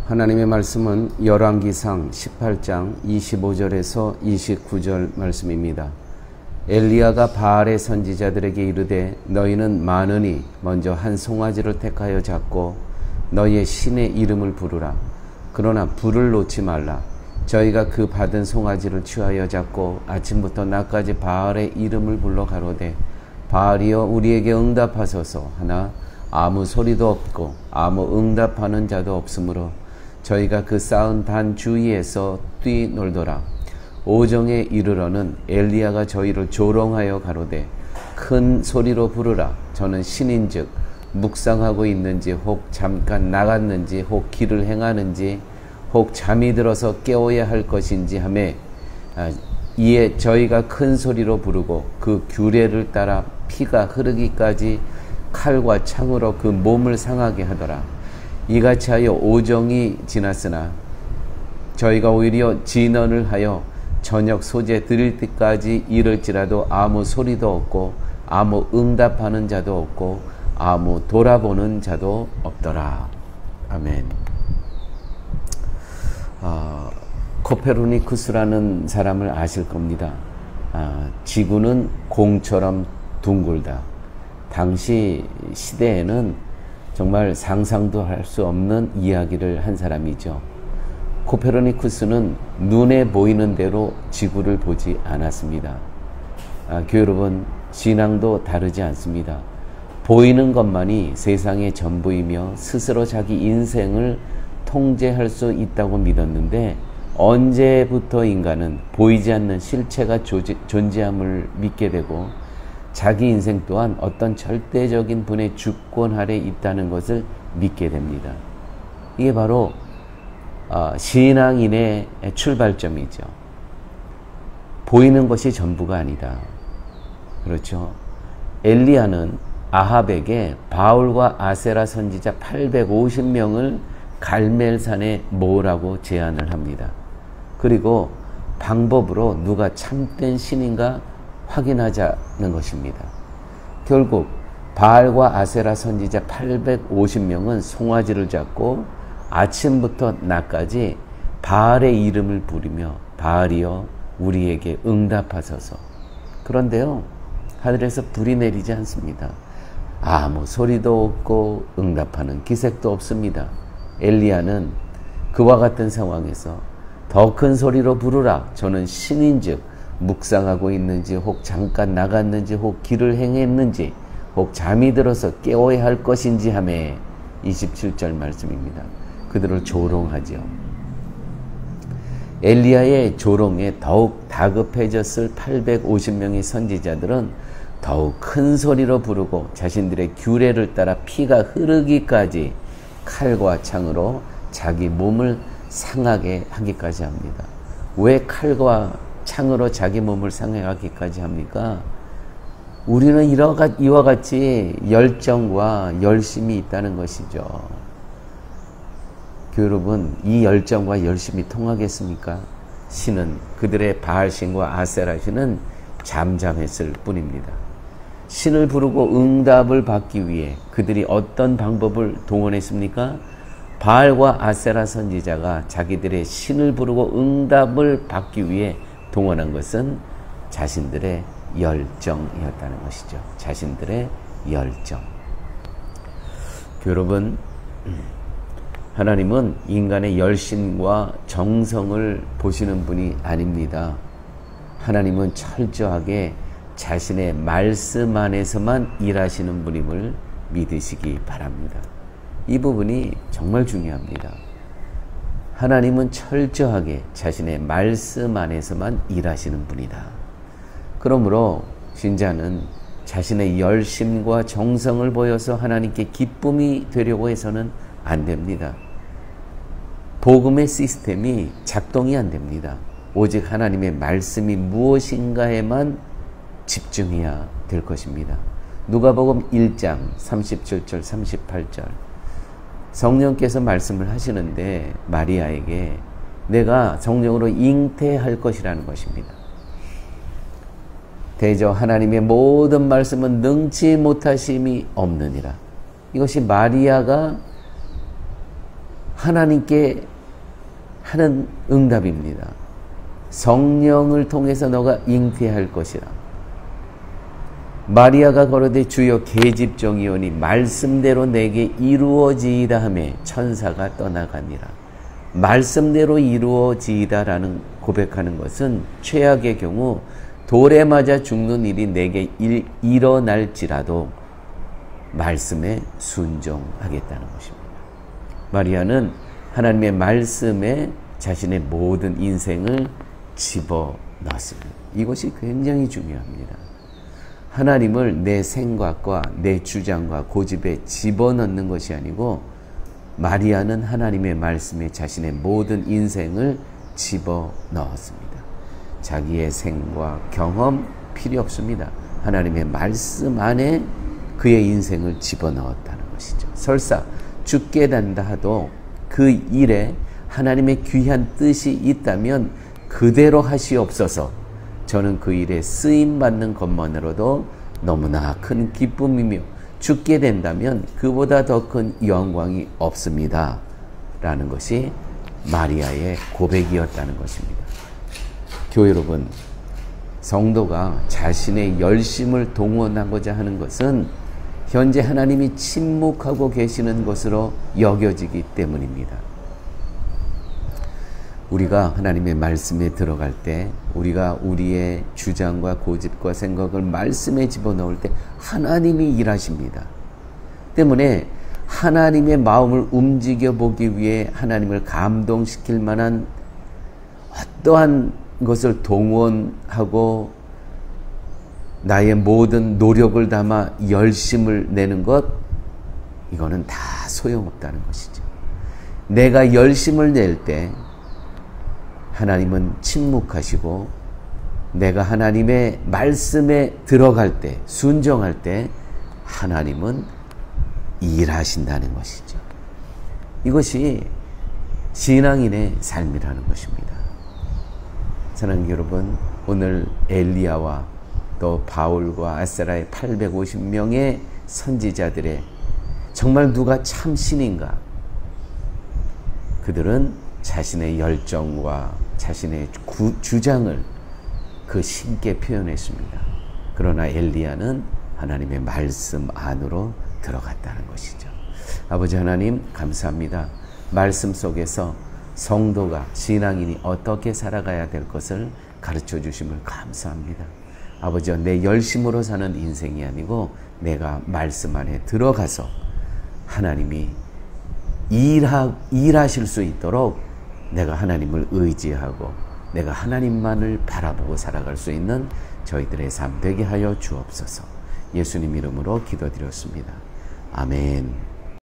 하나님의 말씀은 열왕기상 18장 25절에서 29절 말씀입니다. 엘리야가 바알의 선지자들에게 이르되 너희는 많으니 먼저 한 송아지를 택하여 잡고 너희의 신의 이름을 부르라. 그러나 불을 놓지 말라. 저희가 그 받은 송아지를 취하여 잡고 아침부터 낮까지 바알의 이름을 불러 가로되 바알이여 우리에게 응답하소서 하나 아무 소리도 없고 아무 응답하는 자도 없으므로 저희가 그 쌓은 단 주위에서 뛰놀더라. 오정에 이르러는 엘리야가 저희를 조롱하여 가로되 큰 소리로 부르라. 저는 신인즉 묵상하고 있는지 혹 잠깐 나갔는지 혹 길을 행하는지 혹 잠이 들어서 깨워야 할 것인지 하매 이에 저희가 큰 소리로 부르고 그 규례를 따라 피가 흐르기까지 칼과 창으로 그 몸을 상하게 하더라. 이같이 하여 오정이 지났으나 저희가 오히려 진언을 하여 저녁 소재 드릴 때까지 이를지라도 아무 소리도 없고 아무 응답하는 자도 없고 아무 돌아보는 자도 없더라. 아멘. 코페르니쿠스라는 사람을 아실 겁니다. 지구는 공처럼 둥글다. 당시 시대에는 정말 상상도 할 수 없는 이야기를 한 사람이죠. 코페르니쿠스는 눈에 보이는 대로 지구를 보지 않았습니다. 교회 여러분, 신앙도 다르지 않습니다. 보이는 것만이 세상의 전부이며 스스로 자기 인생을 통제할 수 있다고 믿었는데 언제부터 인간은 보이지 않는 실체가 존재함을 믿게 되고 자기 인생 또한 어떤 절대적인 분의 주권 아래 있다는 것을 믿게 됩니다. 이게 바로 신앙인의 출발점이죠. 보이는 것이 전부가 아니다. 그렇죠. 엘리야는 아합에게 바울과 아세라 선지자 850명을 갈멜산에 모으라고 제안을 합니다. 그리고 방법으로 누가 참된 신인가 확인하자는 것입니다. 결국 바알과 아세라 선지자 850명은 송아지를 잡고 아침부터 낮까지 바알의 이름을 부르며 바알이여 우리에게 응답하소서. 그런데요, 하늘에서 불이 내리지 않습니다. 아무 소리도 없고 응답하는 기색도 없습니다. 엘리야는 그와 같은 상황에서 더 큰 소리로 부르라. 저는 신인즉 묵상하고 있는지 혹 잠깐 나갔는지 혹 길을 행했는지 혹 잠이 들어서 깨워야 할 것인지 하매 27절 말씀입니다. 그들을 조롱하지요. 엘리야의 조롱에 더욱 다급해졌을 850명의 선지자들은 더욱 큰 소리로 부르고 자신들의 규례를 따라 피가 흐르기까지 칼과 창으로 자기 몸을 상하게 하기까지 합니다. 왜 칼과 창으로 자기 몸을 상하기까지 합니까? 우리는 이와 같이 열정과 열심이 있다는 것이죠. 여러분, 이 열정과 열심이 통하겠습니까? 신은 그들의 바알신과 아세라신은 잠잠했을 뿐입니다. 신을 부르고 응답을 받기 위해 그들이 어떤 방법을 동원했습니까? 바알과 아세라 선지자가 자기들의 신을 부르고 응답을 받기 위해 동원한 것은 자신들의 열정이었다는 것이죠. 자신들의 열정. 여러분, 하나님은 인간의 열심과 정성을 보시는 분이 아닙니다. 하나님은 철저하게 자신의 말씀 안에서만 일하시는 분임을 믿으시기 바랍니다. 이 부분이 정말 중요합니다. 하나님은 철저하게 자신의 말씀 안에서만 일하시는 분이다. 그러므로 신자는 자신의 열심과 정성을 보여서 하나님께 기쁨이 되려고 해서는 안 됩니다. 복음의 시스템이 작동이 안 됩니다. 오직 하나님의 말씀이 무엇인가에만 집중해야 될 것입니다. 누가복음 1장 37절 38절 성령께서 말씀을 하시는데 마리아에게 내가 성령으로 잉태할 것이라는 것입니다. 대저 하나님의 모든 말씀은 능치 못하심이 없느니라. 이것이 마리아가 하나님께 하는 응답입니다. 성령을 통해서 너가 잉태할 것이라. 마리아가 걸어대 주여 계집종이오니 말씀대로 내게 이루어지이다 하매 천사가 떠나가니라. 말씀대로 이루어지이다라는 고백하는 것은 최악의 경우 돌에 맞아 죽는 일이 내게 일어날지라도 말씀에 순종하겠다는 것입니다. 마리아는 하나님의 말씀에 자신의 모든 인생을 집어넣습니다. 이것이 굉장히 중요합니다. 하나님을 내 생각과 내 주장과 고집에 집어넣는 것이 아니고 마리아는 하나님의 말씀에 자신의 모든 인생을 집어넣었습니다. 자기의 생과 경험 필요 없습니다. 하나님의 말씀 안에 그의 인생을 집어넣었다는 것이죠. 설사 죽게 된다 하도 그 일에 하나님의 귀한 뜻이 있다면 그대로 하시옵소서. 저는 그 일에 쓰임받는 것만으로도 너무나 큰 기쁨이며 죽게 된다면 그보다 더 큰 영광이 없습니다. 라는 것이 마리아의 고백이었다는 것입니다. 교회 여러분, 성도가 자신의 열심을 동원하고자 하는 것은 현재 하나님이 침묵하고 계시는 것으로 여겨지기 때문입니다. 우리가 하나님의 말씀에 들어갈 때, 우리가 우리의 주장과 고집과 생각을 말씀에 집어넣을 때 하나님이 일하십니다. 때문에 하나님의 마음을 움직여 보기 위해 하나님을 감동시킬 만한 어떠한 것을 동원하고 나의 모든 노력을 담아 열심을 내는 것, 이거는 다 소용없다는 것이죠. 내가 열심을 낼 때 하나님은 침묵하시고, 내가 하나님의 말씀에 들어갈 때, 순종할 때 하나님은 일하신다는 것이죠. 이것이 신앙인의 삶이라는 것입니다. 사랑하는 여러분, 오늘 엘리야와 또 바울과 아세라의 850명의 선지자들의 정말 누가 참 신인가? 그들은 자신의 열정과 자신의 주장을 그 신께 표현했습니다. 그러나 엘리야는 하나님의 말씀 안으로 들어갔다는 것이죠. 아버지 하나님, 감사합니다. 말씀 속에서 성도가, 신앙인이 어떻게 살아가야 될 것을 가르쳐 주심을 감사합니다. 아버지와 내 열심으로 사는 인생이 아니고 내가 말씀 안에 들어가서 하나님이 일하실 수 있도록 내가 하나님을 의지하고 내가 하나님만을 바라보고 살아갈 수 있는 저희들의 삶 되게 하여 주옵소서. 예수님 이름으로 기도드렸습니다. 아멘.